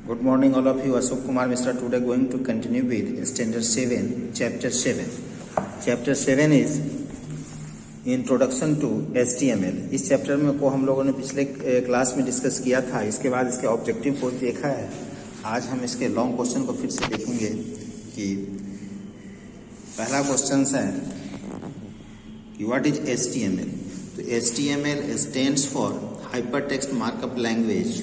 Good morning all of you. Ashok Kumar Mr. Today going to continue with Standard 7, Chapter 7. Chapter 7 is Introduction to HTML. इस chapter में को हम लोगों ने पिछले क्लास में डिस्कस किया था. इसके बाद इसके ऑब्जेक्टिव को देखा है. आज हम इसके लॉन्ग क्वेश्चन को फिर से देखेंगे कि पहला क्वेश्चन है कि व्हाट इज HTML. तो HTML stands for Hypertext Markup Language.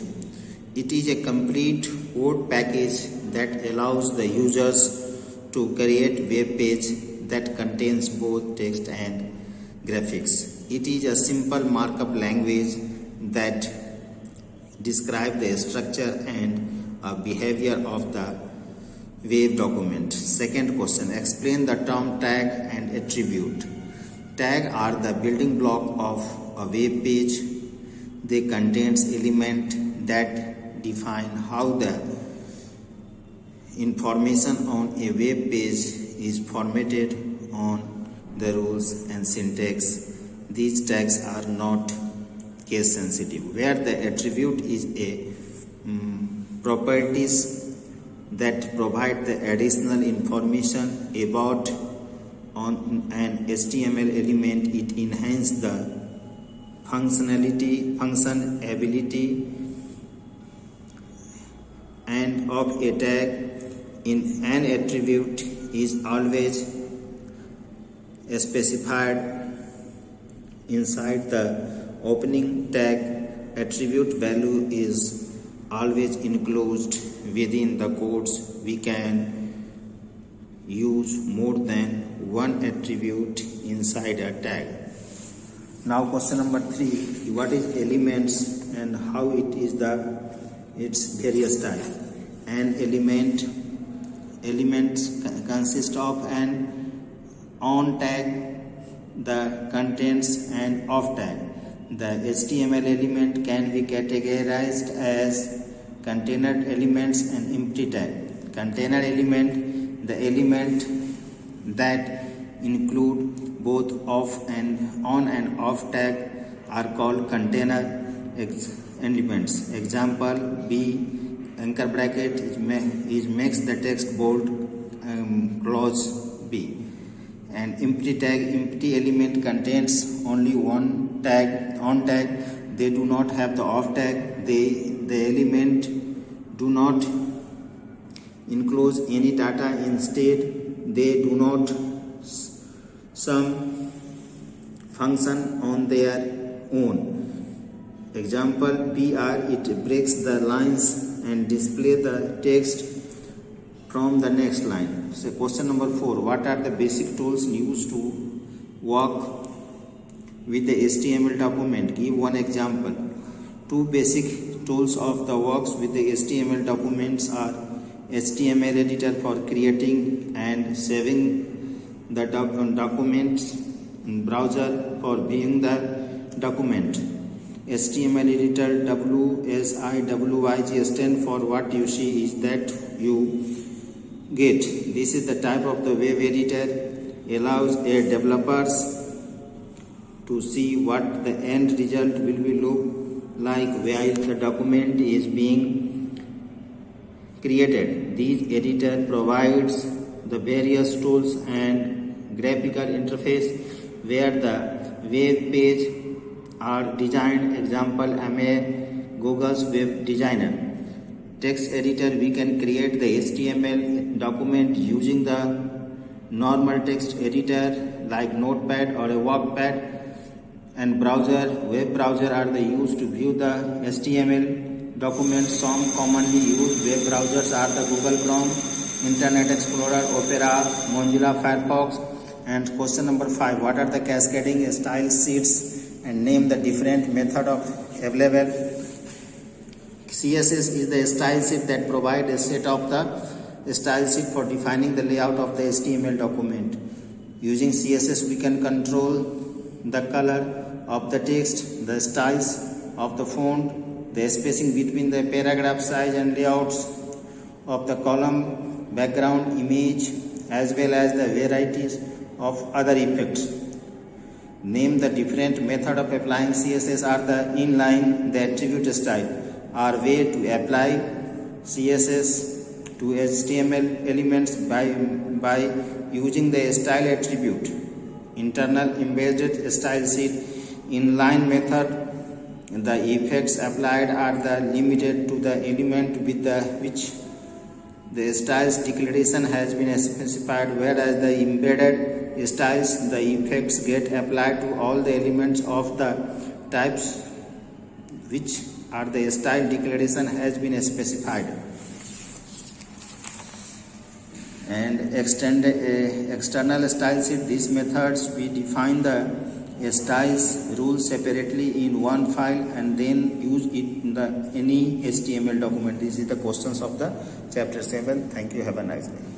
It is a complete code package that allows the users to create web page that contains both text and graphics. It is a simple markup language that describes the structure and behavior of the web document. Second question, explain the term tag and attribute. Tag are the building block of a web page. They contains element that define how the information on a web page is formatted on the rules and syntax. These tags are not case sensitive. Where the attribute is a properties that provide the additional information about on an HTML element. It enhances the functionality and of a tag. In an attribute is always specified inside the opening tag. Attribute value is always enclosed within the quotes. We can use more than one attribute inside a tag. Now question number 3, what is elements and how it is its various type. An element consists of an on tag, the contents and off tag. The HTML element can be categorized as container elements and empty tag. Container element, the element that include both off and on and off tag are called container elements. Example B, anchor bracket is makes the text bold, clause B. And empty tag, empty element contains only one tag, on tag. They do not have the off tag. The element do not enclose any data. Instead, they do not some function on their own. Example BR, it breaks the lines and display the text from the next line. So question number 4, what are the basic tools used to work with the HTML document? Give one example. Two basic tools of the works with the HTML documents are HTML editor for creating and saving the documents, and browser for viewing the document. HTML editor WSIWYG stand for what you see is that you get. This is the type of the web editor, allows a developers to see what the end result will be look like while the document is being created. This editor provides the various tools and graphical interface where the web page are designed. Example, I'm a Google's web designer. Text editor, we can create the HTML document using the normal text editor like Notepad or a Workpad. And browser, web browser are the used to view the HTML documents. Some commonly used web browsers are the Google Chrome, Internet Explorer, Opera, Mozilla Firefox. And question number 5, what are the cascading style sheets and name the different method of available. CSS is the style sheet that provides a set of the style sheet for defining the layout of the HTML document. Using CSS we can control the color of the text, the styles of the font, the spacing between the paragraph size and layouts of the column, background image, as well as the varieties of other effects. Name the different method of applying CSS are the inline, the attribute style, are way to apply CSS to HTML elements by using the style attribute. Internal embedded style sheet inline method. The effects applied are limited to the element with which the styles declaration has been specified, whereas the embedded styles, the effects get applied to all the elements of the types which are the style declaration has been specified. And external style sheet, these methods we define the styles rules separately in one file and then use it in any HTML document. This is the questions of the chapter 7. Thank you. Have a nice day.